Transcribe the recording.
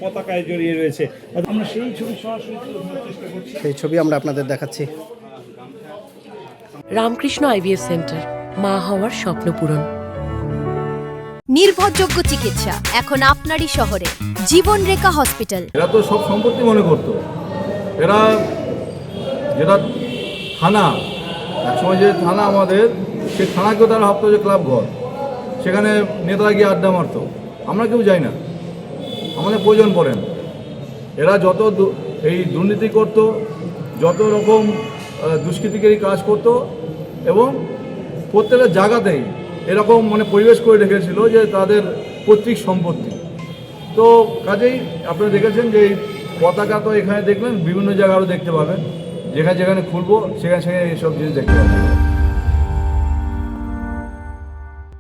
পতাকায় জড়িয়ে রয়েছে, আমরা সেই ছবি আমরা আপনাদের দেখাচ্ছি। রামকৃষ্ণ আইভিএফ সেন্টার, মা হওয়ার স্বপ্ন পূরণ। নির্ভরযোগ্য চিকিৎসা এখন আপনারই শহরে, জীবনরেখা হসপিটাল। এরা তো সব সম্পত্তি মনে করতো, এরা যেটা থানা, একসময় যে থানা আমাদের, সেই থানাকেও তারা ভাবতো যে ক্লাব ঘর, সেখানে নেতারা গিয়ে আড্ডা মারতো। আমরা কেউ যাই না, আমাদের প্রয়োজন পড়ে না। এরা যত এই দুর্নীতি করত, যত রকম দুষ্কৃতিকারী কাজ করত, এবং প্রত্যেকটা জায়গাতেই এরকম পরিবেশ করে রেখেছিল যে তাদের পৈতৃক সম্পত্তি। তো কাজেই আপনারা দেখেছেন যে এই পতাকা তো এখানে দেখলেন, বিভিন্ন জায়গায় আরও দেখতে পাবেন, যেখানে যেখানে খুলবো সেখানে সেখানে এইসব জিনিস দেখতে পাবেন।